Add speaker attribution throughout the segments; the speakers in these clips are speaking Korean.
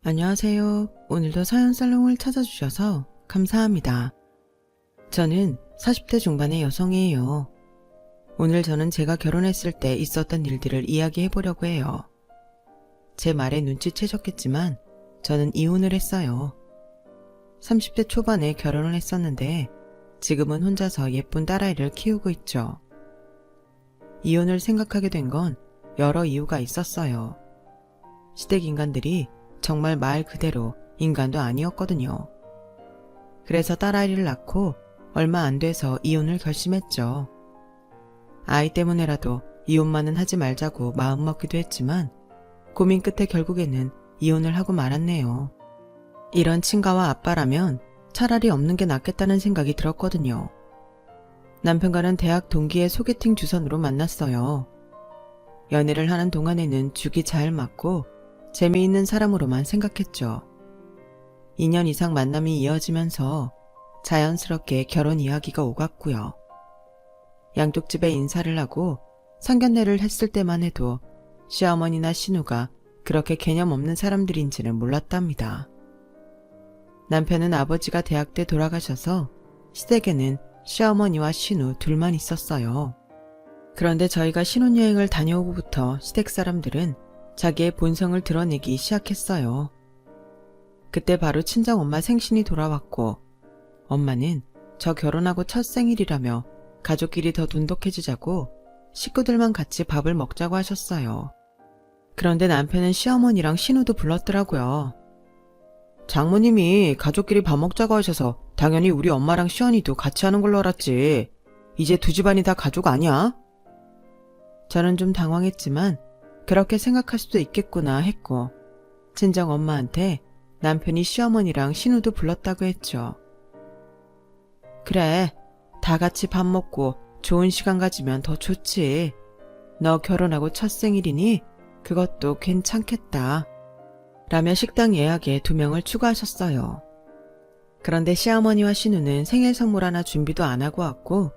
Speaker 1: 안녕하세요. 오늘도 사연살롱을 찾아주셔서 감사합니다. 저는 40대 중반의 여성이에요. 오늘 저는 제가 결혼했을 때 있었던 일들을 이야기해보려고 해요. 제 말에 눈치채셨겠지만 저는 이혼을 했어요. 30대 초반에 결혼을 했었는데 지금은 혼자서 예쁜 딸아이를 키우고 있죠. 이혼을 생각하게 된 건 여러 이유가 있었어요. 시댁 인간들이 정말 말 그대로 인간도 아니었거든요. 그래서 딸아이를 낳고 얼마 안 돼서 이혼을 결심했죠. 아이 때문에라도 이혼만은 하지 말자고 마음먹기도 했지만 고민 끝에 결국에는 이혼을 하고 말았네요. 이런 친가와 아빠라면 차라리 없는 게 낫겠다는 생각이 들었거든요. 남편과는 대학 동기의 소개팅 주선으로 만났어요. 연애를 하는 동안에는 죽이 잘 맞고 재미있는 사람으로만 생각했죠. 2년 이상 만남이 이어지면서 자연스럽게 결혼 이야기가 오갔고요. 양쪽 집에 인사를 하고 상견례를 했을 때만 해도 시어머니나 신우가 그렇게 개념 없는 사람들인지는 몰랐답니다. 남편은 아버지가 대학 때 돌아가셔서 시댁에는 시어머니와 신우 둘만 있었어요. 그런데 저희가 신혼여행을 다녀오고부터 시댁 사람들은 자기의 본성을 드러내기 시작했어요. 그때 바로 친정엄마 생신이 돌아왔고 엄마는 저 결혼하고 첫 생일이라며 가족끼리 더 돈독해지자고 식구들만 같이 밥을 먹자고 하셨어요. 그런데 남편은 시어머니랑 신우도 불렀더라고요. 장모님이 가족끼리 밥 먹자고 하셔서 당연히 우리 엄마랑 시언니도 같이 하는 걸로 알았지. 이제 두 집안이 다 가족 아니야? 저는 좀 당황했지만 그렇게 생각할 수도 있겠구나 했고 친정 엄마한테 남편이 시어머니랑 신우도 불렀다고 했죠. 그래, 다 같이 밥 먹고 좋은 시간 가지면 더 좋지. 너 결혼하고 첫 생일이니 그것도 괜찮겠다. 라며 식당 예약에 2명을 추가하셨어요. 그런데 시어머니와 신우는 생일 선물 하나 준비도 안 하고 왔고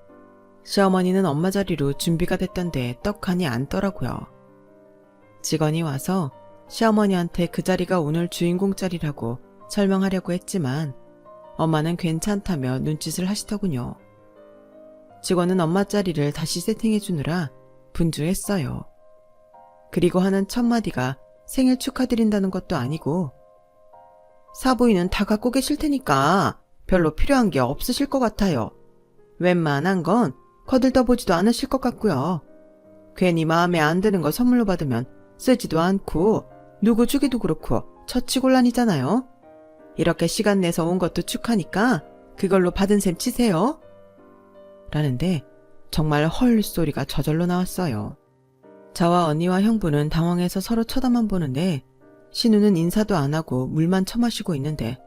Speaker 1: 시어머니는 엄마 자리로 준비가 됐던데 떡하니 앉더라고요. 직원이 와서 시어머니한테 그 자리가 오늘 주인공 자리라고 설명하려고 했지만 엄마는 괜찮다며 눈짓을 하시더군요. 직원은 엄마 자리를 다시 세팅해 주느라 분주했어요. 그리고 하는 첫 마디가 생일 축하드린다는 것도 아니고 사부인은 다 갖고 계실 테니까 별로 필요한 게 없으실 것 같아요. 웬만한 건 거들떠보지도 않으실 것 같고요. 괜히 마음에 안 드는 거 선물로 받으면 쓰지도 않고 누구 주기도 그렇고 처치곤란이잖아요. 이렇게 시간 내서 온 것도 축하니까 그걸로 받은 셈 치세요. 라는데 정말 헐 소리가 저절로 나왔어요. 저와 언니와 형부는 당황해서 서로 쳐다만 보는데 신우는 인사도 안 하고 물만 처마시고 있는데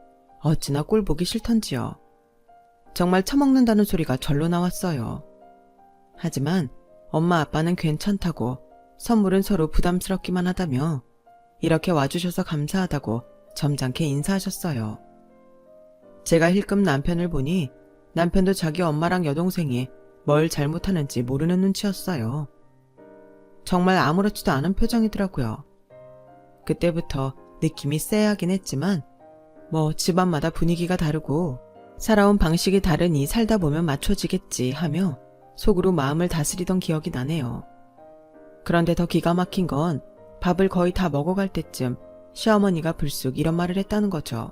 Speaker 1: 어찌나 꼴 보기 싫던지요. 정말 처먹는다는 소리가 절로 나왔어요. 하지만 엄마 아빠는 괜찮다고 선물은 서로 부담스럽기만 하다며 이렇게 와주셔서 감사하다고 점잖게 인사하셨어요. 제가 힐끔 남편을 보니 남편도 자기 엄마랑 여동생이 뭘 잘못하는지 모르는 눈치였어요. 정말 아무렇지도 않은 표정이더라고요. 그때부터 느낌이 쎄하긴 했지만 뭐 집안마다 분위기가 다르고 살아온 방식이 다르니 살다 보면 맞춰지겠지 하며 속으로 마음을 다스리던 기억이 나네요. 그런데 더 기가 막힌 건 밥을 거의 다 먹어갈 때쯤 시어머니가 불쑥 이런 말을 했다는 거죠.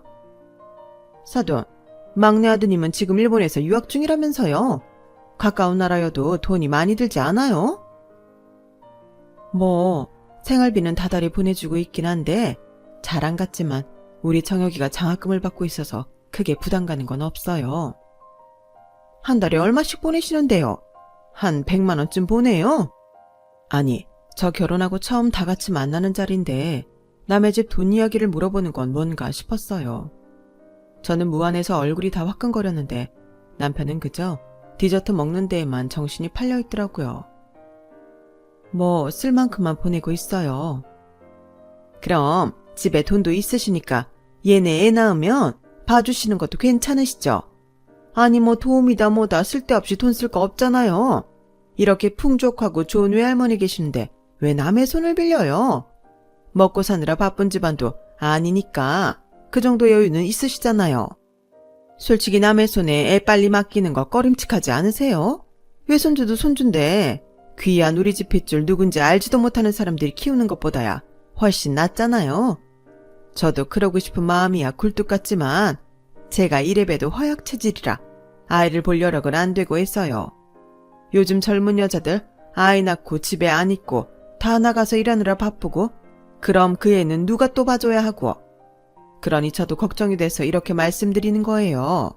Speaker 1: 사돈, 막내 아드님은 지금 일본에서 유학 중이라면서요. 가까운 나라여도 돈이 많이 들지 않아요? 뭐 생활비는 다달이 보내주고 있긴 한데 자랑 같지만 우리 청혁이가 장학금을 받고 있어서 크게 부담 가는 건 없어요. 한 달에 얼마씩 보내시는데요? 한 100만 원쯤 보내요? 아니, 저 결혼하고 처음 다 같이 만나는 자리인데 남의 집 돈 이야기를 물어보는 건 뭔가 싶었어요. 저는 무안해서 얼굴이 다 화끈거렸는데 남편은 그저 디저트 먹는 데에만 정신이 팔려 있더라고요. 뭐 쓸 만큼만 보내고 있어요. 그럼 집에 돈도 있으시니까 얘네 애 낳으면 봐주시는 것도 괜찮으시죠? 아니 뭐 도움이다 뭐다 쓸데없이 돈 쓸 거 없잖아요. 이렇게 풍족하고 좋은 외할머니 계시는데 왜 남의 손을 빌려요? 먹고 사느라 바쁜 집안도 아니니까 그 정도 여유는 있으시잖아요. 솔직히 남의 손에 애 빨리 맡기는 거 꺼림칙하지 않으세요? 외손주도 손주인데 귀한 우리 집 핏줄 누군지 알지도 못하는 사람들이 키우는 것보다야 훨씬 낫잖아요. 저도 그러고 싶은 마음이야 굴뚝 같지만 제가 이래봬도 허약 체질이라 아이를 볼 여력은 안 되고 있어요. 요즘 젊은 여자들 아이 낳고 집에 안 있고 다 나가서 일하느라 바쁘고 그럼 그 애는 누가 또 봐줘야 하고 그러니 저도 걱정이 돼서 이렇게 말씀드리는 거예요.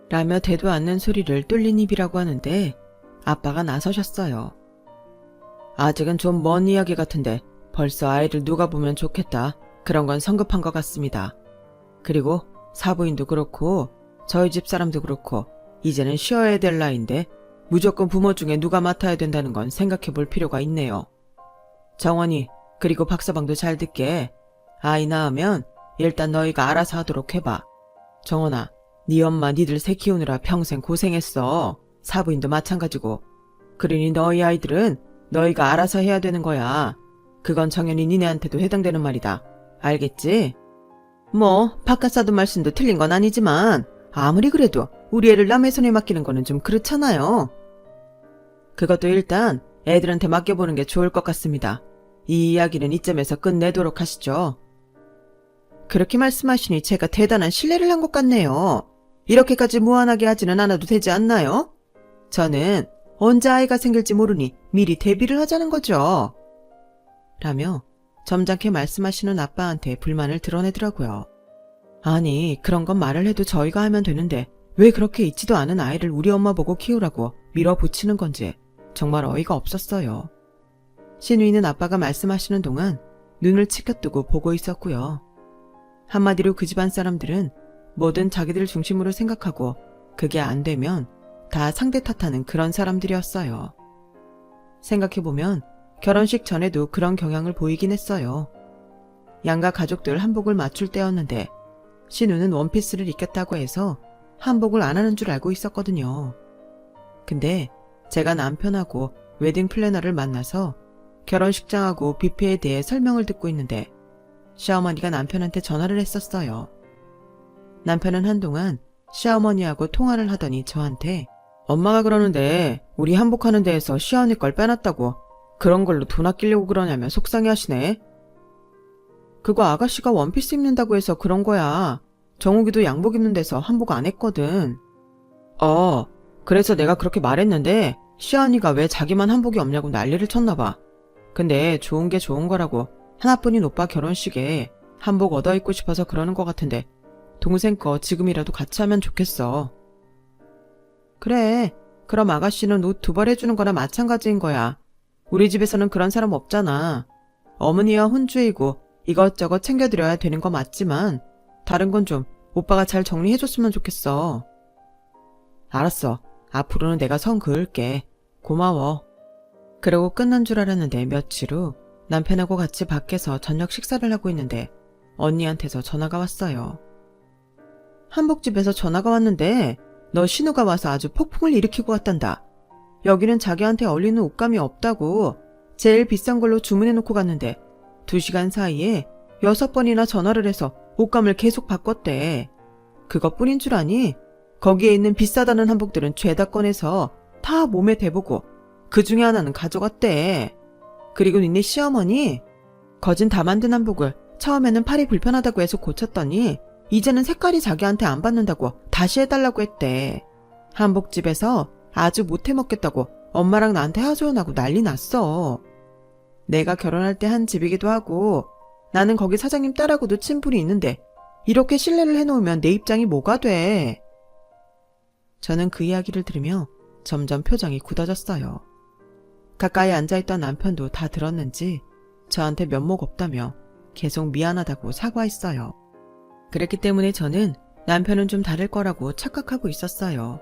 Speaker 1: 라며 대도 않는 소리를 뚫린 입이라고 하는데 아빠가 나서셨어요. 아직은 좀 먼 이야기 같은데 벌써 아이를 누가 보면 좋겠다. 그런 건 성급한 것 같습니다. 그리고 사부인도 그렇고 저희 집 사람도 그렇고 이제는 쉬어야 될 나이인데 무조건 부모 중에 누가 맡아야 된다는 건 생각해 볼 필요가 있네요. 정원이 그리고 박서방도 잘 듣게 아이 낳으면 일단 너희가 알아서 하도록 해봐. 정원아, 네 엄마 니들 새 키우느라 평생 고생했어. 사부인도 마찬가지고. 그러니 너희 아이들은 너희가 알아서 해야 되는 거야. 그건 당연히 니네한테도 해당되는 말이다. 알겠지? 뭐 바깥 사돈 말씀도 틀린 건 아니지만 아무리 그래도 우리 애를 남의 손에 맡기는 거는 좀 그렇잖아요. 그것도 일단 애들한테 맡겨보는 게 좋을 것 같습니다. 이 이야기는 이쯤에서 끝내도록 하시죠. 그렇게 말씀하시니 제가 대단한 신뢰를 한 것 같네요. 이렇게까지 무한하게 하지는 않아도 되지 않나요? 저는 언제 아이가 생길지 모르니 미리 대비를 하자는 거죠. 라며 점잖게 말씀하시는 아빠한테 불만을 드러내더라고요. 아니, 그런 건 말을 해도 저희가 하면 되는데 왜 그렇게 있지도 않은 아이를 우리 엄마 보고 키우라고 밀어붙이는 건지 정말 어이가 없었어요. 신우이는 아빠가 말씀하시는 동안 눈을 치켜뜨고 보고 있었고요. 한마디로 그 집안 사람들은 뭐든 자기들 중심으로 생각하고 그게 안 되면 다 상대 탓하는 그런 사람들이었어요. 생각해보면 결혼식 전에도 그런 경향을 보이긴 했어요. 양가 가족들 한복을 맞출 때였는데 신우는 원피스를 입겠다고 해서 한복을 안 하는 줄 알고 있었거든요. 근데 제가 남편하고 웨딩 플래너를 만나서 결혼식장하고 뷔페에 대해 설명을 듣고 있는데 시어머니가 남편한테 전화를 했었어요. 남편은 한동안 시어머니하고 통화를 하더니 저한테 엄마가 그러는데 우리 한복하는 데에서 시어머니 걸 빼놨다고 그런 걸로 돈 아끼려고 그러냐며 속상해하시네. 그거 아가씨가 원피스 입는다고 해서 그런 거야. 정욱이도 양복 입는 데서 한복 안 했거든. 그래서 내가 그렇게 말했는데 시어머니가 왜 자기만 한복이 없냐고 난리를 쳤나 봐. 근데 좋은 게 좋은 거라고 하나뿐인 오빠 결혼식에 한복 얻어 입고 싶어서 그러는 것 같은데 동생 거 지금이라도 같이 하면 좋겠어. 그래, 그럼 아가씨는 옷 2벌 해주는 거나 마찬가지인 거야. 우리 집에서는 그런 사람 없잖아. 어머니와 혼주이고 이것저것 챙겨드려야 되는 거 맞지만 다른 건 좀 오빠가 잘 정리해줬으면 좋겠어. 알았어. 앞으로는 내가 선 그을게. 고마워. 그러고 끝난 줄 알았는데 며칠 후 남편하고 같이 밖에서 저녁 식사를 하고 있는데 언니한테서 전화가 왔어요. 한복집에서 전화가 왔는데 너 신우가 와서 아주 폭풍을 일으키고 갔단다. 여기는 자기한테 어울리는 옷감이 없다고 제일 비싼 걸로 주문해놓고 갔는데 2시간 사이에 6번이나 전화를 해서 옷감을 계속 바꿨대. 그것뿐인 줄 아니? 거기에 있는 비싸다는 한복들은 죄다 꺼내서 다 몸에 대보고 그 중에 하나는 가져갔대. 그리고 니네 시어머니 거진 다 만든 한복을 처음에는 팔이 불편하다고 해서 고쳤더니 이제는 색깔이 자기한테 안 받는다고 다시 해달라고 했대. 한복집에서 아주 못해 먹겠다고 엄마랑 나한테 하소연하고 난리 났어. 내가 결혼할 때 한 집이기도 하고 나는 거기 사장님 딸하고도 친분이 있는데 이렇게 신뢰를 해놓으면 내 입장이 뭐가 돼. 저는 그 이야기를 들으며 점점 표정이 굳어졌어요. 가까이 앉아있던 남편도 다 들었는지 저한테 면목 없다며 계속 미안하다고 사과했어요. 그랬기 때문에 저는 남편은 좀 다를 거라고 착각하고 있었어요.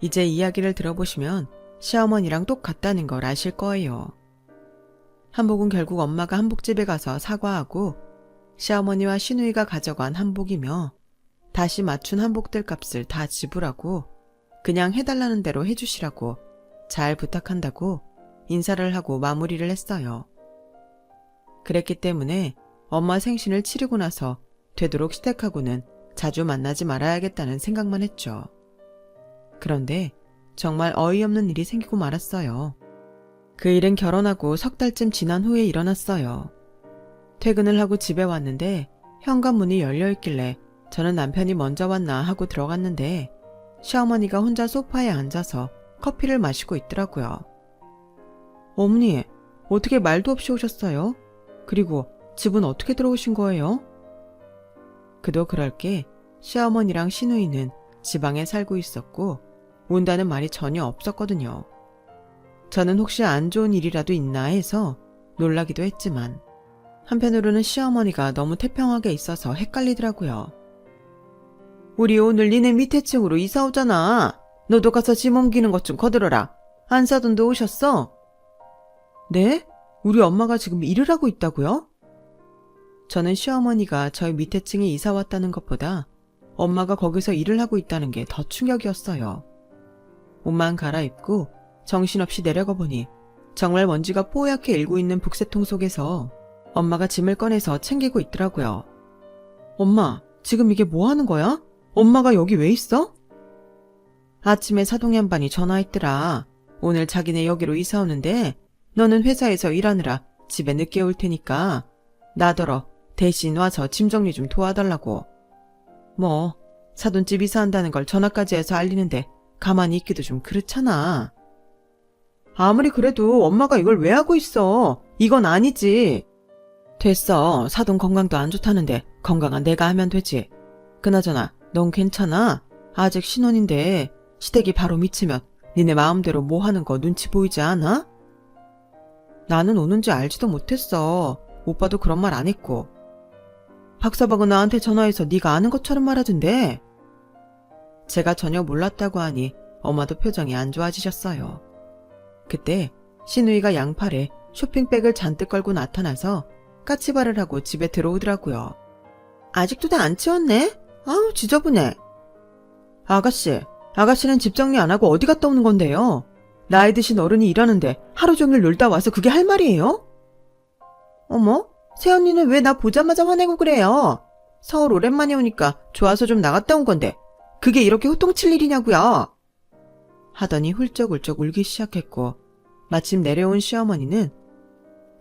Speaker 1: 이제 이야기를 들어보시면 시어머니랑 똑같다는 걸 아실 거예요. 한복은 결국 엄마가 한복집에 가서 사과하고 시어머니와 시누이가 가져간 한복이며 다시 맞춘 한복들 값을 다 지불하고 그냥 해달라는 대로 해주시라고 잘 부탁한다고 인사를 하고 마무리를 했어요. 그랬기 때문에 엄마 생신을 치르고 나서 되도록 시댁하고는 자주 만나지 말아야겠다는 생각만 했죠. 그런데 정말 어이없는 일이 생기고 말았어요. 그 일은 결혼하고 석 달쯤 지난 후에 일어났어요. 퇴근을 하고 집에 왔는데 현관문이 열려있길래 저는 남편이 먼저 왔나 하고 들어갔는데 시어머니가 혼자 소파에 앉아서 커피를 마시고 있더라고요. 어머니, 어떻게 말도 없이 오셨어요? 그리고 집은 어떻게 들어오신 거예요? 그도 그럴 게 시어머니랑 시누이는 지방에 살고 있었고 온다는 말이 전혀 없었거든요. 저는 혹시 안 좋은 일이라도 있나 해서 놀라기도 했지만 한편으로는 시어머니가 너무 태평하게 있어서 헷갈리더라고요. 우리 오늘 니네 밑에 층으로 이사 오잖아. 너도 가서 짐 옮기는 것 좀 거들어라. 안사돈도 오셨어? 네? 우리 엄마가 지금 일을 하고 있다고요? 저는 시어머니가 저희 밑에 층에 이사 왔다는 것보다 엄마가 거기서 일을 하고 있다는 게 더 충격이었어요. 옷만 갈아입고 정신없이 내려가 보니 정말 먼지가 뽀얗게 일고 있는 북새통 속에서 엄마가 짐을 꺼내서 챙기고 있더라고요. 엄마, 지금 이게 뭐 하는 거야? 엄마가 여기 왜 있어? 아침에 사동 양반이 전화했더라. 오늘 자기네 여기로 이사 오는데 너는 회사에서 일하느라 집에 늦게 올 테니까 나더러 대신 와서 짐 정리 좀 도와달라고. 뭐 사돈집 이사한다는 걸 전화까지 해서 알리는데 가만히 있기도 좀 그렇잖아. 아무리 그래도 엄마가 이걸 왜 하고 있어? 이건 아니지. 됐어. 사돈 건강도 안 좋다는데 건강한 내가 하면 되지. 그나저나 넌 괜찮아? 아직 신혼인데 시댁이 바로 미치면 니네 마음대로 뭐 하는 거 눈치 보이지 않아? 나는 오는지 알지도 못했어. 오빠도 그런 말 안 했고. 박서방은 나한테 전화해서 네가 아는 것처럼 말하던데. 제가 전혀 몰랐다고 하니 엄마도 표정이 안 좋아지셨어요. 그때 시누이가 양팔에 쇼핑백을 잔뜩 걸고 나타나서 까치발을 하고 집에 들어오더라고요. 아직도 다 안 치웠네? 아우 지저분해. 아가씨는 집 정리 안 하고 어디 갔다 오는 건데요? 나이 드신 어른이 일하는데 하루 종일 놀다 와서 그게 할 말이에요? 어머, 새언니는 왜 나 보자마자 화내고 그래요? 서울 오랜만에 오니까 좋아서 좀 나갔다 온 건데 그게 이렇게 호통칠 일이냐고요? 하더니 훌쩍훌쩍 울기 시작했고 마침 내려온 시어머니는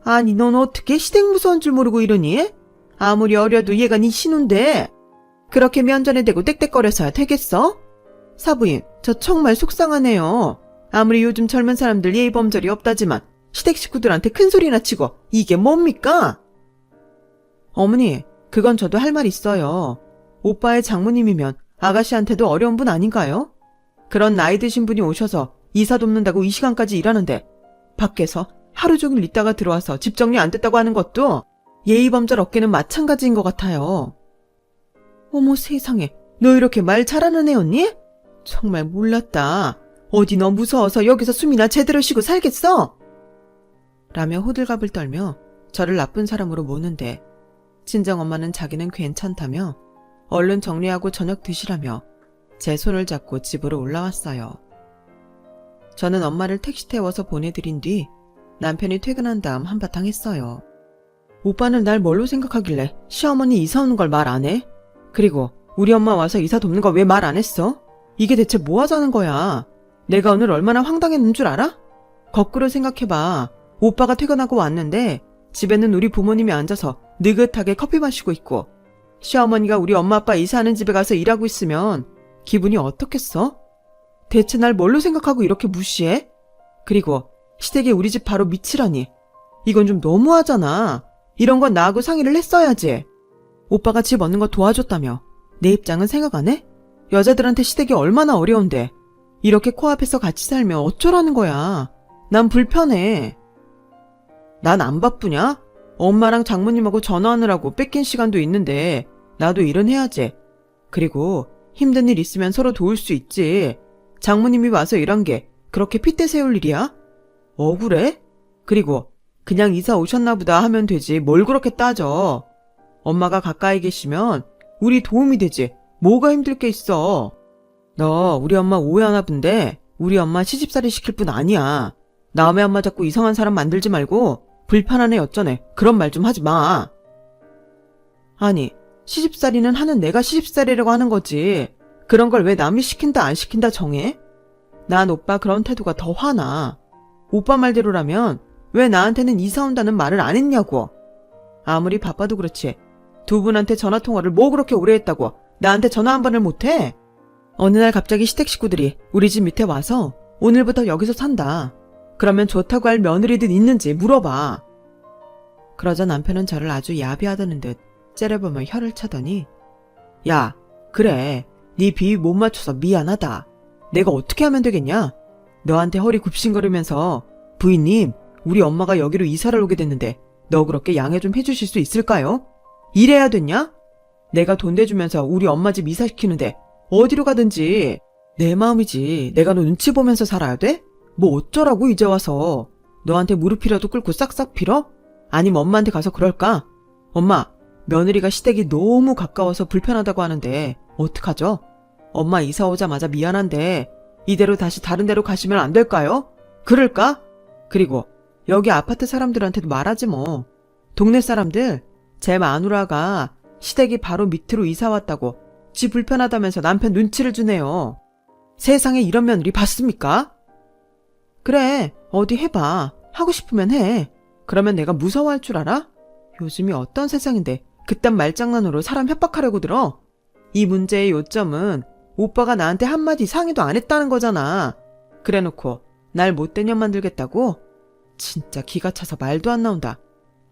Speaker 1: 아니 넌 어떻게 시댁 무서운 줄 모르고 이러니? 아무리 어려도 얘가 네 신우인데 그렇게 면전에 대고 떽떽거려서야 되겠어? 사부인, 저 정말 속상하네요. 아무리 요즘 젊은 사람들 예의 범절이 없다지만 시댁 식구들한테 큰 소리나 치고 이게 뭡니까? 어머니, 그건 저도 할 말 있어요. 오빠의 장모님이면 아가씨한테도 어려운 분 아닌가요? 그런 나이 드신 분이 오셔서 이사 돕는다고 이 시간까지 일하는데 밖에서 하루 종일 있다가 들어와서 집 정리 안 됐다고 하는 것도 예의 범절 없게는 마찬가지인 것 같아요. 어머 세상에, 너 이렇게 말 잘하는 애였니? 정말 몰랐다. 어디 너 무서워서 여기서 숨이나 제대로 쉬고 살겠어? 라며 호들갑을 떨며 저를 나쁜 사람으로 모는데 친정엄마는 자기는 괜찮다며 얼른 정리하고 저녁 드시라며 제 손을 잡고 집으로 올라왔어요. 저는 엄마를 택시 태워서 보내드린 뒤 남편이 퇴근한 다음 한바탕 했어요. 오빠는 날 뭘로 생각하길래 시어머니 이사 오는 걸 말 안 해? 그리고 우리 엄마 와서 이사 돕는 거 왜 말 안 했어? 이게 대체 뭐 하자는 거야? 내가 오늘 얼마나 황당했는 줄 알아? 거꾸로 생각해봐. 오빠가 퇴근하고 왔는데 집에는 우리 부모님이 앉아서 느긋하게 커피 마시고 있고 시어머니가 우리 엄마 아빠 이사하는 집에 가서 일하고 있으면 기분이 어떻겠어? 대체 날 뭘로 생각하고 이렇게 무시해? 그리고 시댁이 우리 집 바로 밑이라니. 이건 좀 너무하잖아. 이런 건 나하고 상의를 했어야지. 오빠가 집 얻는 거 도와줬다며 내 입장은 생각 안 해? 여자들한테 시댁이 얼마나 어려운데 이렇게 코앞에서 같이 살면 어쩌라는 거야. 난 불편해. 난 안 바쁘냐? 엄마랑 장모님하고 전화하느라고 뺏긴 시간도 있는데 나도 일은 해야지. 그리고 힘든 일 있으면 서로 도울 수 있지. 장모님이 와서 일한 게 그렇게 핏대 세울 일이야? 억울해? 그리고 그냥 이사 오셨나 보다 하면 되지 뭘 그렇게 따져. 엄마가 가까이 계시면 우리 도움이 되지 뭐가 힘들 게 있어. 너 우리 엄마 오해하나 본데 우리 엄마 시집살이 시킬 뿐 아니야. 남의 엄마 자꾸 이상한 사람 만들지 말고 불편하네 어쩌네 그런 말 좀 하지 마. 아니, 시집살이는 하는 내가 시집살이라고 하는 거지. 그런 걸 왜 남이 시킨다 안 시킨다 정해? 난 오빠 그런 태도가 더 화나. 오빠 말대로라면 왜 나한테는 이사 온다는 말을 안 했냐고. 아무리 바빠도 그렇지. 두 분한테 전화통화를 뭐 그렇게 오래 했다고 나한테 전화 한 번을 못 해? 어느 날 갑자기 시댁 식구들이 우리 집 밑에 와서 오늘부터 여기서 산다. 그러면 좋다고 할 며느리들 있는지 물어봐. 그러자 남편은 저를 아주 야비하다는 듯 째려보며 혀를 차더니 야, 그래. 네 비위 못 맞춰서 미안하다. 내가 어떻게 하면 되겠냐? 너한테 허리 굽신거리면서 부인님, 우리 엄마가 여기로 이사를 오게 됐는데 너그럽게 양해 좀 해주실 수 있을까요? 이래야 됐냐? 내가 돈 대주면서 우리 엄마 집 이사시키는데 어디로 가든지 내 마음이지. 내가 너 눈치 보면서 살아야 돼? 뭐 어쩌라고 이제 와서. 너한테 무릎이라도 꿇고 싹싹 빌어? 아니면 엄마한테 가서 그럴까? 엄마, 며느리가 시댁이 너무 가까워서 불편하다고 하는데 어떡하죠? 엄마 이사 오자마자 미안한데 이대로 다시 다른 데로 가시면 안 될까요? 그럴까? 그리고 여기 아파트 사람들한테도 말하지 뭐. 동네 사람들 제 마누라가 시댁이 바로 밑으로 이사 왔다고 지 불편하다면서 남편 눈치를 주네요. 세상에 이런 며느리 봤습니까? 그래, 어디 해봐. 하고 싶으면 해. 그러면 내가 무서워할 줄 알아? 요즘이 어떤 세상인데 그딴 말장난으로 사람 협박하려고 들어? 이 문제의 요점은 오빠가 나한테 한마디 상의도 안 했다는 거잖아. 그래놓고 날 못된 년 만들겠다고? 진짜 기가 차서 말도 안 나온다.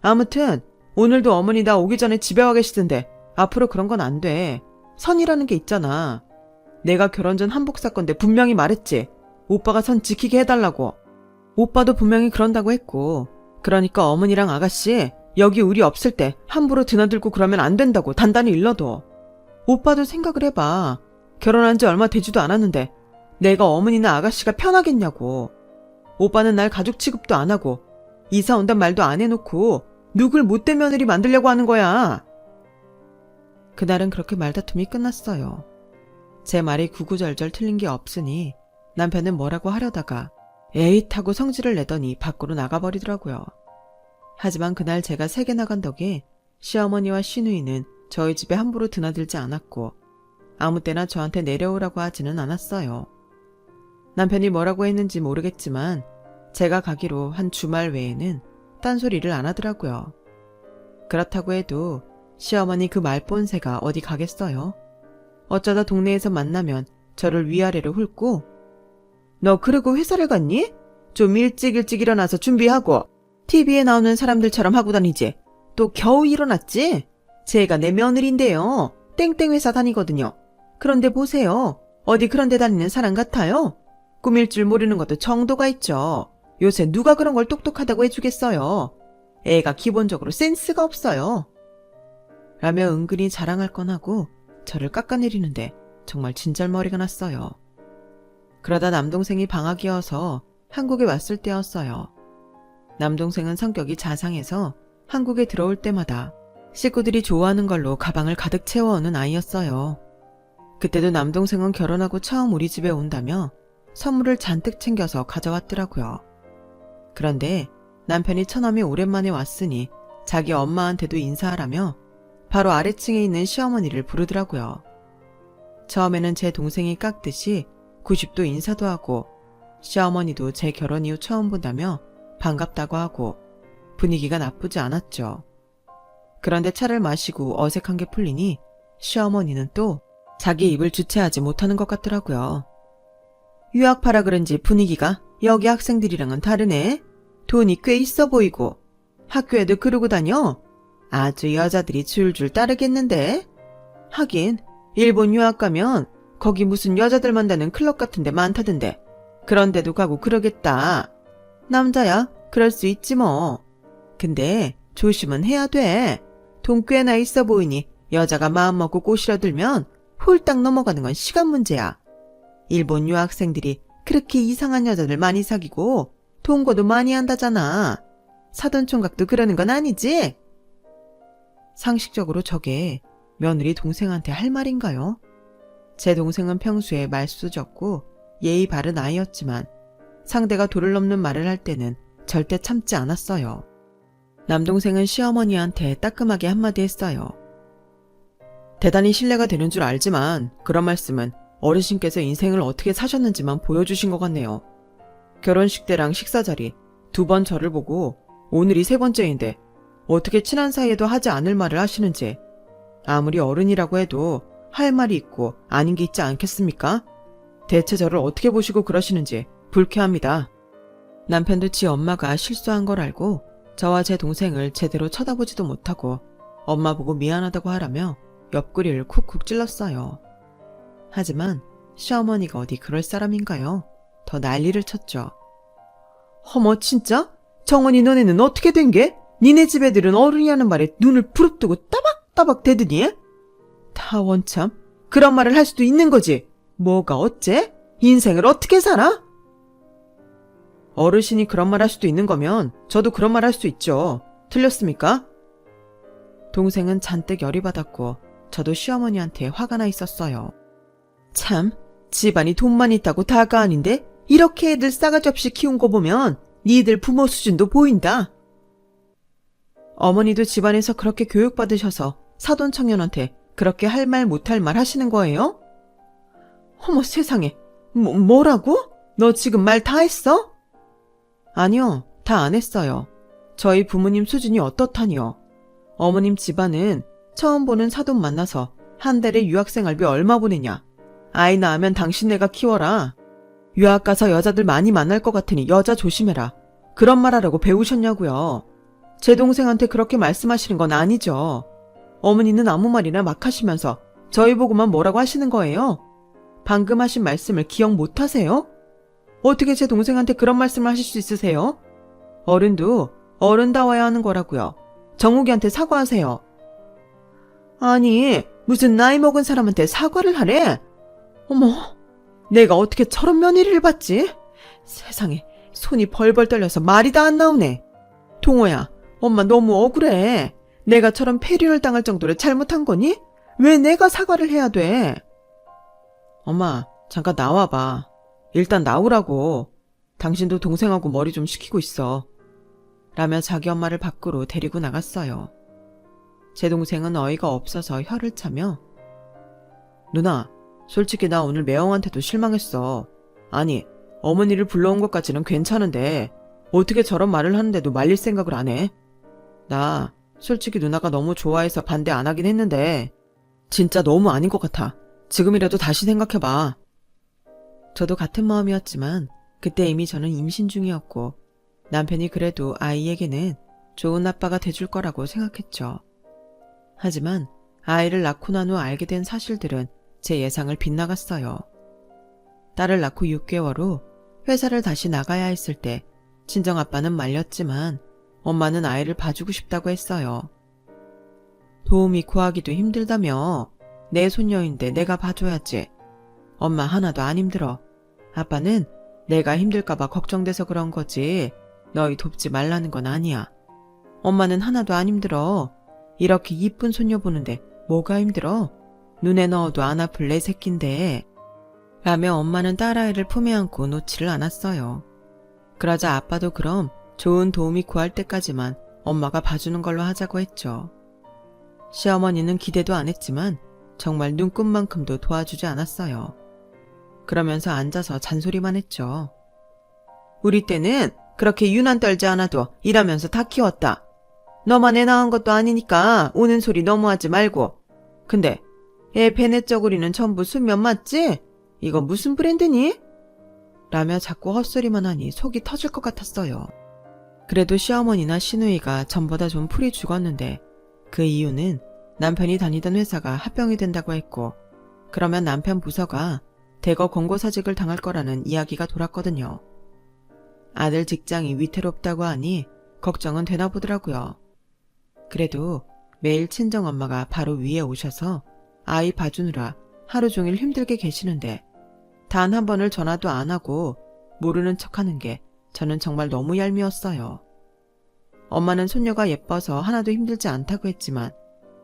Speaker 1: 아무튼 오늘도 어머니 나 오기 전에 집에 와 계시던데 앞으로 그런 건 안 돼. 선이라는 게 있잖아. 내가 결혼 전 한복 사건데 분명히 말했지. 오빠가 선 지키게 해달라고. 오빠도 분명히 그런다고 했고. 그러니까 어머니랑 아가씨 여기 우리 없을 때 함부로 드나들고 그러면 안 된다고 단단히 일러둬. 오빠도 생각을 해봐. 결혼한 지 얼마 되지도 않았는데 내가 어머니나 아가씨가 편하겠냐고. 오빠는 날 가족 취급도 안 하고 이사 온단 말도 안 해놓고 누굴 못된 며느리 만들려고 하는 거야. 그날은 그렇게 말다툼이 끝났어요. 제 말이 구구절절 틀린 게 없으니 남편은 뭐라고 하려다가 에잇 하고 성질을 내더니 밖으로 나가버리더라고요. 하지만 그날 제가 세게 나간 덕에 시어머니와 시누이는 저희 집에 함부로 드나들지 않았고 아무 때나 저한테 내려오라고 하지는 않았어요. 남편이 뭐라고 했는지 모르겠지만 제가 가기로 한 주말 외에는 딴소리를 안 하더라고요. 그렇다고 해도 시어머니 그 말본새가 어디 가겠어요? 어쩌다 동네에서 만나면 저를 위아래로 훑고 너 그러고 회사를 갔니? 좀 일찍 일어나서 준비하고 TV에 나오는 사람들처럼 하고 다니지. 또 겨우 일어났지? 제가 내 며느리인데요. 땡땡 회사 다니거든요. 그런데 보세요. 어디 그런 데 다니는 사람 같아요? 꾸밀 줄 모르는 것도 정도가 있죠. 요새 누가 그런 걸 똑똑하다고 해주겠어요. 애가 기본적으로 센스가 없어요. 라며 은근히 자랑할 건 하고 저를 깎아내리는데 정말 진절머리가 났어요. 그러다 남동생이 방학이어서 한국에 왔을 때였어요. 남동생은 성격이 자상해서 한국에 들어올 때마다 식구들이 좋아하는 걸로 가방을 가득 채워오는 아이였어요. 그때도 남동생은 결혼하고 처음 우리 집에 온다며 선물을 잔뜩 챙겨서 가져왔더라고요. 그런데 남편이 처남이 오랜만에 왔으니 자기 엄마한테도 인사하라며 바로 아래층에 있는 시어머니를 부르더라고요. 처음에는 제 동생이 깎듯이 90도 인사도 하고 시어머니도 제 결혼 이후 처음 본다며 반갑다고 하고 분위기가 나쁘지 않았죠. 그런데 차를 마시고 어색한 게 풀리니 시어머니는 또 자기 입을 주체하지 못하는 것 같더라고요. 유학파라 그런지 분위기가 여기 학생들이랑은 다르네. 돈이 꽤 있어 보이고 학교에도 그러고 다녀. 아주 여자들이 줄줄 따르겠는데. 하긴 일본 유학 가면 거기 무슨 여자들 만나는 클럽 같은 데 많다던데. 그런 데도 가고 그러겠다. 남자야 그럴 수 있지 뭐. 근데 조심은 해야 돼. 돈 꽤나 있어 보이니 여자가 마음먹고 꼬시려 들면 홀딱 넘어가는 건 시간 문제야. 일본 유학생들이 그렇게 이상한 여자들 많이 사귀고 동거도 많이 한다잖아. 사돈 총각도 그러는 건 아니지? 상식적으로 저게 며느리 동생한테 할 말인가요? 제 동생은 평소에 말수적고 예의 바른 아이였지만 상대가 도를 넘는 말을 할 때는 절대 참지 않았어요. 남동생은 시어머니한테 따끔하게 한마디 했어요. 대단히 신뢰가 되는 줄 알지만 그런 말씀은 어르신께서 인생을 어떻게 사셨는지만 보여주신 것 같네요. 결혼식 때랑 식사 자리 2번 저를 보고 오늘이 3번째인데 어떻게 친한 사이에도 하지 않을 말을 하시는지, 아무리 어른이라고 해도 할 말이 있고 아닌 게 있지 않겠습니까? 대체 저를 어떻게 보시고 그러시는지 불쾌합니다. 남편도 지 엄마가 실수한 걸 알고 저와 제 동생을 제대로 쳐다보지도 못하고 엄마 보고 미안하다고 하라며 옆구리를 쿡쿡 찔렀어요. 하지만 시어머니가 어디 그럴 사람인가요? 더 난리를 쳤죠. 어머 진짜? 정원이 너네는 어떻게 된 게? 니네 집 애들은 어른이라는 말에 눈을 부릅뜨고 따박따박 대더니? 다 원참 그런 말을 할 수도 있는 거지. 뭐가 어째? 인생을 어떻게 살아? 어르신이 그런 말 할 수도 있는 거면 저도 그런 말 할 수 있죠. 틀렸습니까? 동생은 잔뜩 열이 받았고 저도 시어머니한테 화가 나 있었어요. 참, 집안이 돈만 있다고 다가 아닌데 이렇게 애들 싸가지 없이 키운 거 보면 니들 부모 수준도 보인다. 어머니도 집안에서 그렇게 교육받으셔서 사돈 청년한테 그렇게 할 말 못할 말 하시는 거예요? 어머 세상에, 뭐라고? 너 지금 말 다 했어? 아니요, 다 안 했어요. 저희 부모님 수준이 어떻다니요. 어머님 집안은 처음 보는 사돈 만나서 한 달에 유학생활비 얼마 보내냐. 아이 낳으면 당신네가 키워라. 유학 가서 여자들 많이 만날 것 같으니 여자 조심해라. 그런 말 하라고 배우셨냐고요. 제 동생한테 그렇게 말씀하시는 건 아니죠. 어머니는 아무 말이나 막 하시면서 저희 보고만 뭐라고 하시는 거예요? 방금 하신 말씀을 기억 못 하세요? 어떻게 제 동생한테 그런 말씀을 하실 수 있으세요? 어른도 어른다워야 하는 거라고요. 정욱이한테 사과하세요. 아니, 무슨 나이 먹은 사람한테 사과를 하래? 어머, 내가 어떻게 저런 며느리를 봤지? 세상에, 손이 벌벌 떨려서 말이 다 안 나오네. 동호야, 엄마 너무 억울해. 내가 저런 폐륜을 당할 정도로 잘못한 거니? 왜 내가 사과를 해야 돼? 엄마, 잠깐 나와봐. 일단 나오라고. 당신도 동생하고 머리 좀 식히고 있어. 라며 자기 엄마를 밖으로 데리고 나갔어요. 제 동생은 어이가 없어서 혀를 차며 누나, 솔직히 나 오늘 매형한테도 실망했어. 아니, 어머니를 불러온 것까지는 괜찮은데 어떻게 저런 말을 하는데도 말릴 생각을 안 해? 나 솔직히 누나가 너무 좋아해서 반대 안 하긴 했는데 진짜 너무 아닌 것 같아. 지금이라도 다시 생각해봐. 저도 같은 마음이었지만 그때 이미 저는 임신 중이었고 남편이 그래도 아이에게는 좋은 아빠가 돼줄 거라고 생각했죠. 하지만 아이를 낳고 난 후 알게 된 사실들은 제 예상을 빗나갔어요. 딸을 낳고 6개월 후 회사를 다시 나가야 했을 때 친정아빠는 말렸지만 엄마는 아이를 봐주고 싶다고 했어요. 도우미 구하기도 힘들다며. 내 손녀인데 내가 봐줘야지. 엄마 하나도 안 힘들어. 아빠는 내가 힘들까봐 걱정돼서 그런 거지 너희 돕지 말라는 건 아니야. 엄마는 하나도 안 힘들어. 이렇게 이쁜 손녀 보는데 뭐가 힘들어? 눈에 넣어도 안 아플 내 새끼인데. 라며 엄마는 딸아이를 품에 안고 놓지를 않았어요. 그러자 아빠도 그럼 좋은 도우미 구할 때까지만 엄마가 봐주는 걸로 하자고 했죠. 시어머니는 기대도 안 했지만 정말 눈꽃만큼도 도와주지 않았어요. 그러면서 앉아서 잔소리만 했죠. 우리 때는 그렇게 유난 떨지 않아도 일하면서 다 키웠다. 너만 애 낳은 것도 아니니까 우는 소리 너무하지 말고. 근데 애 배냇저고리는 전부 수면 맞지? 이거 무슨 브랜드니? 라며 자꾸 헛소리만 하니 속이 터질 것 같았어요. 그래도 시어머니나 시누이가 전보다 좀 풀이 죽었는데 그 이유는 남편이 다니던 회사가 합병이 된다고 했고 그러면 남편 부서가 대거 권고사직을 당할 거라는 이야기가 돌았거든요. 아들 직장이 위태롭다고 하니 걱정은 되나 보더라고요. 그래도 매일 친정엄마가 바로 위에 오셔서 아이 봐주느라 하루 종일 힘들게 계시는데 단 한 번을 전화도 안 하고 모르는 척하는 게 저는 정말 너무 얄미웠어요. 엄마는 손녀가 예뻐서 하나도 힘들지 않다고 했지만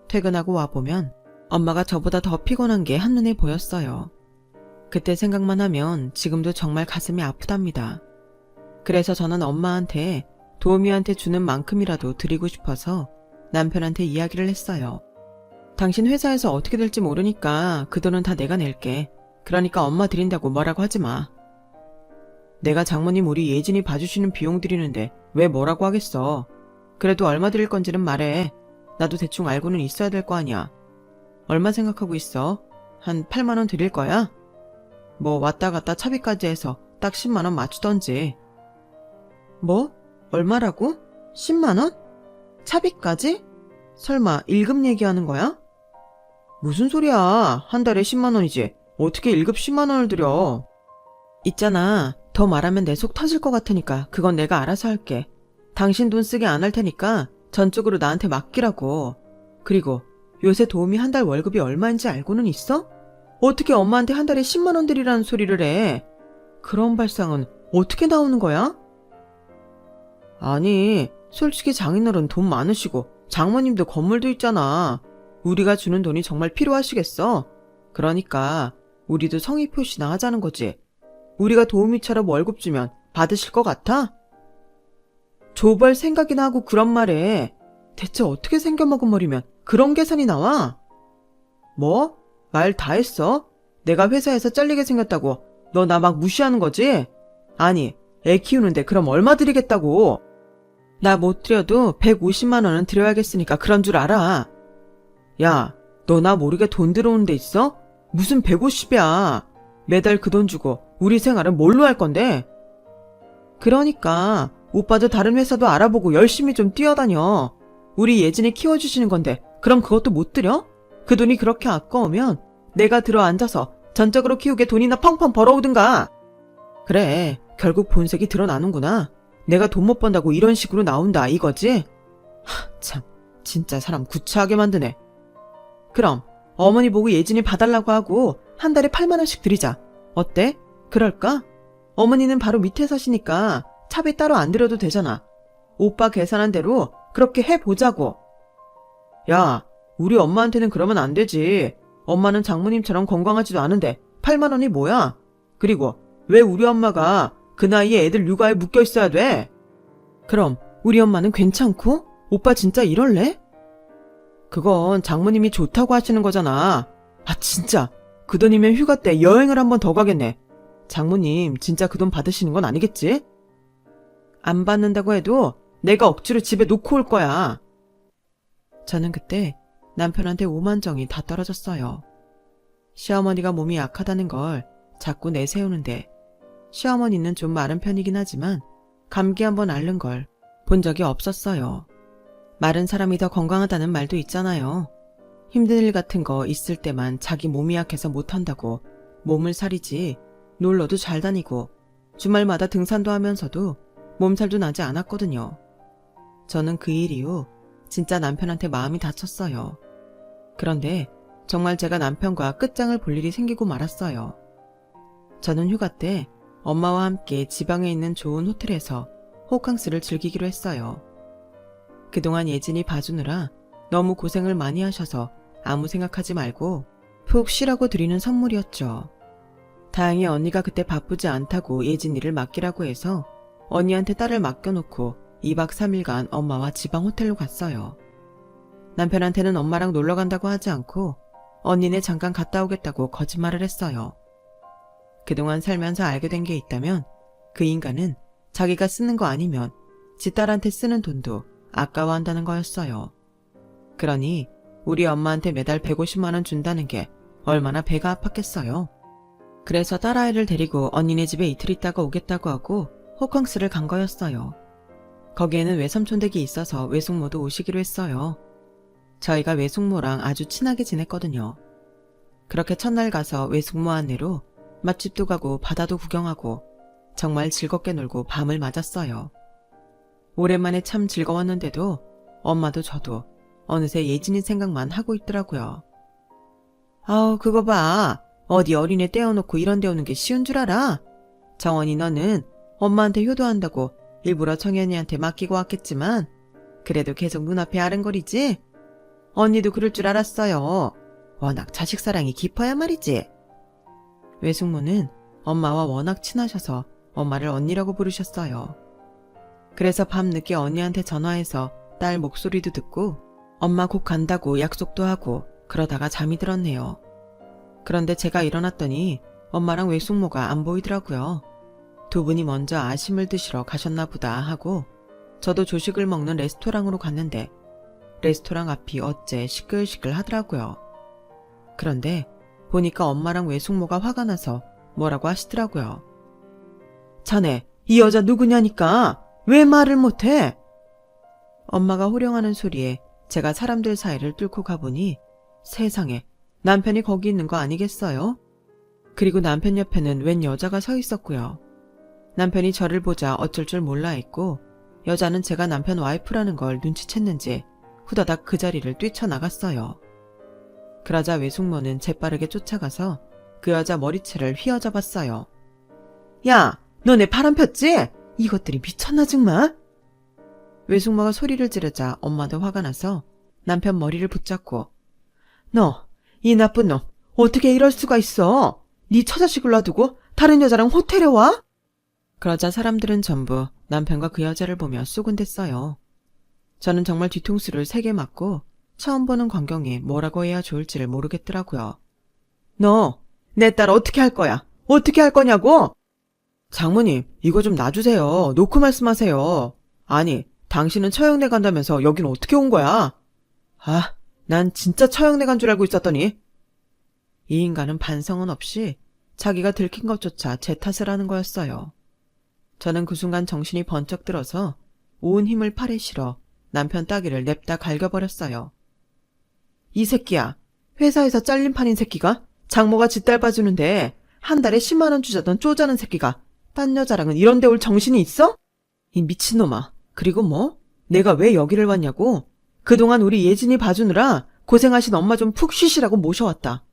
Speaker 1: 퇴근하고 와보면 엄마가 저보다 더 피곤한 게 한눈에 보였어요. 그때 생각만 하면 지금도 정말 가슴이 아프답니다. 그래서 저는 엄마한테 도우미한테 주는 만큼이라도 드리고 싶어서 남편한테 이야기를 했어요. 당신 회사에서 어떻게 될지 모르니까 그 돈은 다 내가 낼게. 그러니까 엄마 드린다고 뭐라고 하지 마. 내가 장모님 우리 예진이 봐주시는 비용 드리는데 왜 뭐라고 하겠어. 그래도 얼마 드릴 건지는 말해. 나도 대충 알고는 있어야 될 거 아니야. 얼마 생각하고 있어? 한 8만 원 드릴 거야? 뭐 왔다 갔다 차비까지 해서 딱 10만 원 맞추던지. 뭐? 얼마라고? 10만 원? 차비까지? 설마 일급 얘기하는 거야? 무슨 소리야. 한 달에 10만 원이지. 어떻게 일급 10만 원을 들여. 있잖아. 더 말하면 내 속 터질 것 같으니까 그건 내가 알아서 할게. 당신 돈 쓰게 안 할 테니까 전적으로 나한테 맡기라고. 그리고 요새 도우미 한 달 월급이 얼마인지 알고는 있어? 어떻게 엄마한테 한 달에 10만 원 드리라는 소리를 해? 그런 발상은 어떻게 나오는 거야? 아니, 솔직히 장인어른 돈 많으시고 장모님도 건물도 있잖아. 우리가 주는 돈이 정말 필요하시겠어? 그러니까 우리도 성의 표시나 하자는 거지. 우리가 도우미처럼 월급 주면 받으실 것 같아? 줘볼 생각이나 하고 그런 말에 대체 어떻게 생겨먹은 머리면 그런 계산이 나와? 뭐? 말 다 했어? 내가 회사에서 잘리게 생겼다고 너 나 막 무시하는 거지? 아니, 애 키우는데 그럼 얼마 드리겠다고? 나 못 드려도 150만 원은 드려야겠으니까 그런 줄 알아. 야, 너 나 모르게 돈 들어오는 데 있어? 무슨 150이야. 매달 그 돈 주고 우리 생활은 뭘로 할 건데? 그러니까 오빠도 다른 회사도 알아보고 열심히 좀 뛰어다녀. 우리 예진이 키워주시는 건데 그럼 그것도 못 드려? 그 돈이 그렇게 아까우면 내가 들어 앉아서 전적으로 키우게 돈이나 펑펑 벌어오든가. 그래, 결국 본색이 드러나는구나. 내가 돈 못 번다고 이런 식으로 나온다 이거지? 참, 진짜 사람 구차하게 만드네. 그럼 어머니 보고 예진이 봐달라고 하고 한 달에 8만 원씩 드리자. 어때? 그럴까? 어머니는 바로 밑에 사시니까 차비 따로 안 드려도 되잖아. 오빠 계산한 대로 그렇게 해보자고. 야, 우리 엄마한테는 그러면 안 되지. 엄마는 장모님처럼 건강하지도 않은데 8만 원이 뭐야? 그리고 왜 우리 엄마가 그 나이에 애들 육아에 묶여 있어야 돼? 그럼 우리 엄마는 괜찮고? 오빠 진짜 이럴래? 그건 장모님이 좋다고 하시는 거잖아. 아 진짜 그 돈이면 휴가 때 여행을 한 번 더 가겠네. 장모님 진짜 그 돈 받으시는 건 아니겠지? 안 받는다고 해도 내가 억지로 집에 놓고 올 거야. 저는 그때 남편한테 오만정이 다 떨어졌어요. 시어머니가 몸이 약하다는 걸 자꾸 내세우는데 시어머니는 좀 마른 편이긴 하지만 감기 한번 앓는 걸 본 적이 없었어요. 마른 사람이 더 건강하다는 말도 있잖아요. 힘든 일 같은 거 있을 때만 자기 몸이 약해서 못한다고 몸을 사리지 놀러도 잘 다니고 주말마다 등산도 하면서도 몸살도 나지 않았거든요. 저는 그 일 이후 진짜 남편한테 마음이 다쳤어요. 그런데 정말 제가 남편과 끝장을 볼 일이 생기고 말았어요. 저는 휴가 때 엄마와 함께 지방에 있는 좋은 호텔에서 호캉스를 즐기기로 했어요. 그동안 예진이 봐주느라 너무 고생을 많이 하셔서 아무 생각하지 말고 푹 쉬라고 드리는 선물이었죠. 다행히 언니가 그때 바쁘지 않다고 예진이를 맡기라고 해서 언니한테 딸을 맡겨놓고 2박 3일간 엄마와 지방 호텔로 갔어요. 남편한테는 엄마랑 놀러 간다고 하지 않고 언니네 잠깐 갔다 오겠다고 거짓말을 했어요. 그동안 살면서 알게 된 게 있다면 그 인간은 자기가 쓰는 거 아니면 지 딸한테 쓰는 돈도 아까워한다는 거였어요. 그러니 우리 엄마한테 매달 150만 원 준다는 게 얼마나 배가 아팠겠어요. 그래서 딸아이를 데리고 언니네 집에 이틀 있다가 오겠다고 하고 호캉스를 간 거였어요. 거기에는 외삼촌 댁이 있어서 외숙모도 오시기로 했어요. 저희가 외숙모랑 아주 친하게 지냈거든요. 그렇게 첫날 가서 외숙모 안내로 맛집도 가고 바다도 구경하고 정말 즐겁게 놀고 밤을 맞았어요. 오랜만에 참 즐거웠는데도 엄마도 저도 어느새 예진이 생각만 하고 있더라고요. 아우 그거 봐. 어디 어린애 떼어놓고 이런 데 오는 게 쉬운 줄 알아? 정원이 너는 엄마한테 효도한다고 일부러 정연이한테 맡기고 왔겠지만 그래도 계속 눈앞에 아른거리지? 언니도 그럴 줄 알았어요. 워낙 자식 사랑이 깊어야 말이지. 외숙모는 엄마와 워낙 친하셔서 엄마를 언니라고 부르셨어요. 그래서 밤늦게 언니한테 전화해서 딸 목소리도 듣고 엄마 곧 간다고 약속도 하고 그러다가 잠이 들었네요. 그런데 제가 일어났더니 엄마랑 외숙모가 안 보이더라고요. 두 분이 먼저 아침을 드시러 가셨나 보다 하고 저도 조식을 먹는 레스토랑으로 갔는데 레스토랑 앞이 어째 시끌시끌 하더라고요. 그런데 보니까 엄마랑 외숙모가 화가 나서 뭐라고 하시더라고요. 자네, 이 여자 누구냐니까 왜 말을 못해? 엄마가 호령하는 소리에 제가 사람들 사이를 뚫고 가보니 세상에 남편이 거기 있는 거 아니겠어요? 그리고 남편 옆에는 웬 여자가 서 있었고요. 남편이 저를 보자 어쩔 줄 몰라 했고 여자는 제가 남편 와이프라는 걸 눈치챘는지 후다닥 그 자리를 뛰쳐나갔어요. 그러자 외숙모는 재빠르게 쫓아가서 그 여자 머리채를 휘어잡았어요. 야, 너네 바람 폈지? 이것들이 미쳤나 정말? 외숙모가 소리를 지르자 엄마도 화가 나서 남편 머리를 붙잡고 너, 이 나쁜 놈, 어떻게 이럴 수가 있어? 네 처자식을 놔두고 다른 여자랑 호텔에 와? 그러자 사람들은 전부 남편과 그 여자를 보며 쏘근댔어요. 저는 정말 뒤통수를 3개 맞고 처음 보는 광경에 뭐라고 해야 좋을지를 모르겠더라고요. 너, 내 딸 어떻게 할 거야? 어떻게 할 거냐고? 장모님, 이거 좀 놔주세요. 놓고 말씀하세요. 아니, 당신은 처형내 간다면서 여긴 어떻게 온 거야? 아, 난 진짜 처형내 간 줄 알고 있었더니. 이 인간은 반성은 없이 자기가 들킨 것조차 제 탓을 하는 거였어요. 저는 그 순간 정신이 번쩍 들어서 온 힘을 팔에 실어 남편 따귀를 냅다 갈겨버렸어요. 이 새끼야, 회사에서 잘림판인 새끼가 장모가 지 딸 봐주는데 한 달에 10만 원 주자던 쪼자는 새끼가 딴 여자랑은 이런 데 올 정신이 있어? 이 미친놈아. 그리고 뭐? 내가 왜 여기를 왔냐고? 그동안 우리 예진이 봐주느라 고생하신 엄마 좀 푹 쉬시라고 모셔왔다.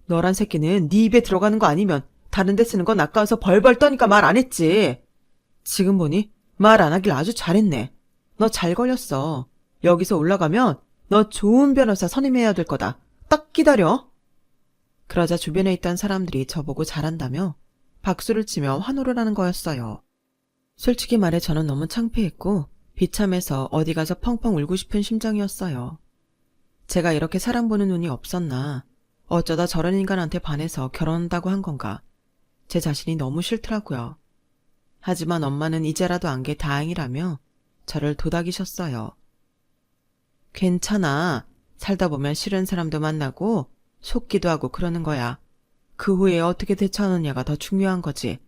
Speaker 1: 너란 새끼는 네 입에 들어가는 거 아니면 다른 데 쓰는 건 아까워서 벌벌 떠니까 말 안 했지. 지금 보니 말 안 하길 아주 잘했네. 너 잘 걸렸어. 여기서 올라가면 너 좋은 변호사 선임해야 될 거다. 딱 기다려. 그러자 주변에 있던 사람들이 저보고 잘한다며 박수를 치며 환호를 하는 거였어요. 솔직히 말해 저는 너무 창피했고 비참해서 어디 가서 펑펑 울고 싶은 심정이었어요. 제가 이렇게 사람 보는 눈이 없었나, 어쩌다 저런 인간한테 반해서 결혼한다고 한 건가, 제 자신이 너무 싫더라고요. 하지만 엄마는 이제라도 안 게 다행이라며 저를 도닥이셨어요. 괜찮아. 살다 보면 싫은 사람도 만나고 속기도 하고 그러는 거야. 그 후에 어떻게 대처하느냐가 더 중요한 거지.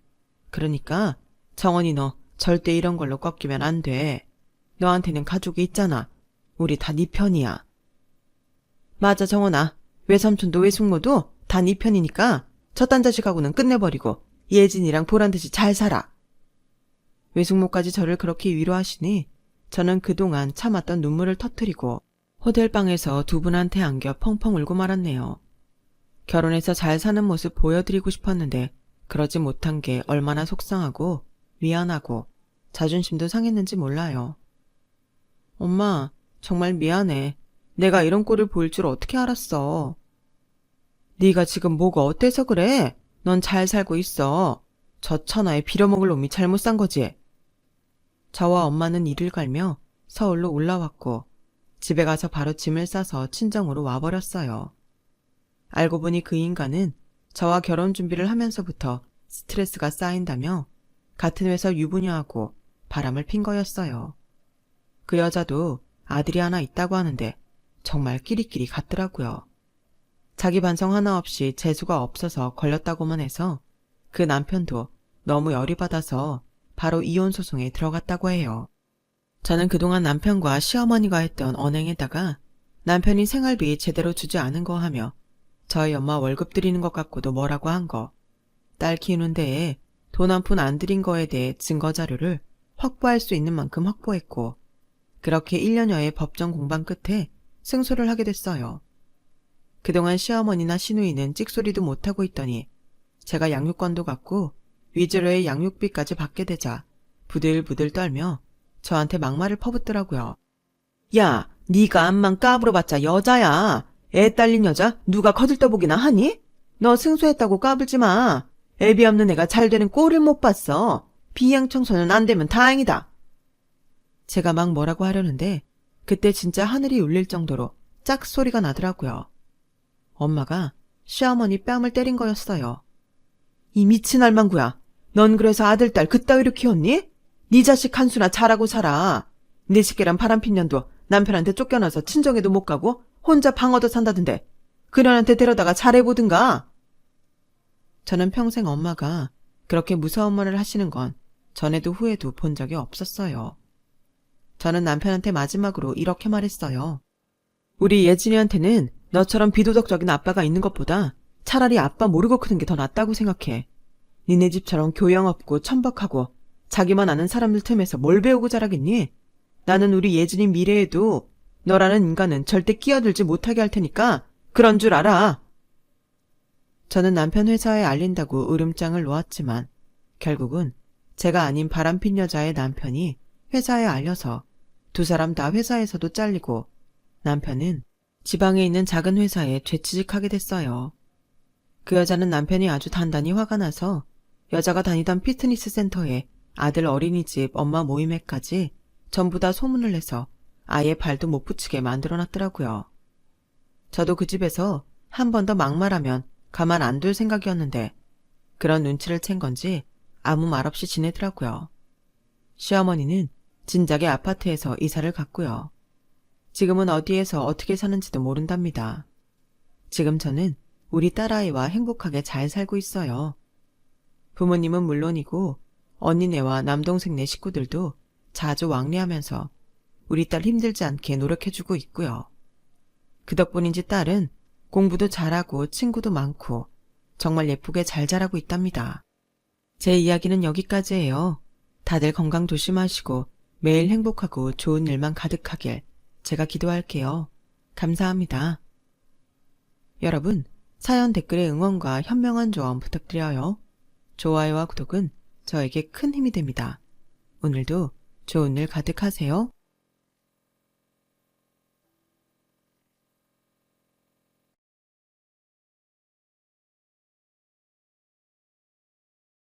Speaker 1: 그러니까 정원이 너 절대 이런 걸로 꺾이면 안 돼. 너한테는 가족이 있잖아. 우리 다 네 편이야. 맞아 정원아. 외삼촌도 외숙모도 다 네 편이니까 저딴 자식하고는 끝내버리고 예진이랑 보란듯이 잘 살아. 외숙모까지 저를 그렇게 위로하시니 저는 그동안 참았던 눈물을 터뜨리고 호텔방에서 두 분한테 안겨 펑펑 울고 말았네요. 결혼해서 잘 사는 모습 보여드리고 싶었는데 그러지 못한 게 얼마나 속상하고 미안하고 자존심도 상했는지 몰라요. 엄마, 정말 미안해. 내가 이런 꼴을 보일 줄 어떻게 알았어. 네가 지금 뭐가 어때서 그래? 넌 잘 살고 있어. 저 천하에 빌어먹을 놈이 잘못 산 거지. 저와 엄마는 이를 갈며 서울로 올라왔고 집에 가서 바로 짐을 싸서 친정으로 와버렸어요. 알고 보니 그 인간은 저와 결혼 준비를 하면서부터 스트레스가 쌓인다며 같은 회사 유부녀하고 바람을 핀 거였어요. 그 여자도 아들이 하나 있다고 하는데 정말 끼리끼리 같더라고요. 자기 반성 하나 없이 재수가 없어서 걸렸다고만 해서 그 남편도 너무 열이 받아서 바로 이혼 소송에 들어갔다고 해요. 저는 그동안 남편과 시어머니가 했던 언행에다가 남편이 생활비 제대로 주지 않은 거 하며 저희 엄마 월급 드리는 것 같고도 뭐라고 한 거, 딸 키우는 데에 돈 한 푼 안 들인 거에 대해 증거 자료를 확보할 수 있는 만큼 확보했고 그렇게 1년여의 법정 공방 끝에 승소를 하게 됐어요. 그동안 시어머니나 시누이는 찍소리도 못하고 있더니 제가 양육권도 갖고 위주로의 양육비까지 받게 되자 부들부들 떨며 저한테 막말을 퍼붓더라고요. 야, 네가 암만 까불어봤자 여자야. 애 딸린 여자 누가 거들떠보기나 하니? 너 승소했다고 까불지 마. 애비 없는 애가 잘 되는 꼴을 못 봤어. 비양 청소는 안 되면 다행이다. 제가 막 뭐라고 하려는데 그때 진짜 하늘이 울릴 정도로 짝 소리가 나더라고요. 엄마가 시어머니 뺨을 때린 거였어요. 이 미친 할망구야. 넌 그래서 아들, 딸 그따위로 키웠니? 네 자식 한수나 잘하고 살아. 네 새끼란 바람핀 년도 남편한테 쫓겨나서 친정에도 못 가고 혼자 방 얻어 산다던데 그년한테 데려다가 잘해보든가. 저는 평생 엄마가 그렇게 무서운 말을 하시는 건 전에도 후에도 본 적이 없었어요. 저는 남편한테 마지막으로 이렇게 말했어요. 우리 예진이한테는 너처럼 비도덕적인 아빠가 있는 것보다 차라리 아빠 모르고 크는 게 더 낫다고 생각해. 니네 집처럼 교양 없고 천박하고 자기만 아는 사람들 틈에서 뭘 배우고 자라겠니? 나는 우리 예진이 미래에도 너라는 인간은 절대 끼어들지 못하게 할 테니까 그런 줄 알아. 저는 남편 회사에 알린다고 으름장을 놓았지만 결국은 제가 아닌 바람핀 여자의 남편이 회사에 알려서 두 사람 다 회사에서도 잘리고 남편은 지방에 있는 작은 회사에 재취직하게 됐어요. 그 여자는 남편이 아주 단단히 화가 나서 여자가 다니던 피트니스 센터에 아들 어린이집 엄마 모임회까지 전부 다 소문을 내서 아예 발도 못 붙이게 만들어놨더라고요. 저도 그 집에서 한 번 더 막말하면 가만 안 둘 생각이었는데 그런 눈치를 챈 건지 아무 말 없이 지내더라고요. 시어머니는 진작에 아파트에서 이사를 갔고요. 지금은 어디에서 어떻게 사는지도 모른답니다. 지금 저는 우리 딸아이와 행복하게 잘 살고 있어요. 부모님은 물론이고 언니네와 남동생네 식구들도 자주 왕래하면서 우리 딸 힘들지 않게 노력해주고 있고요. 그 덕분인지 딸은 공부도 잘하고 친구도 많고 정말 예쁘게 잘 자라고 있답니다. 제 이야기는 여기까지예요. 다들 건강 조심하시고 매일 행복하고 좋은 일만 가득하길 제가 기도할게요. 감사합니다. 여러분, 사연 댓글에 응원과 현명한 조언 부탁드려요. 좋아요와 구독은 저에게 큰 힘이 됩니다. 오늘도 좋은 일 가득하세요.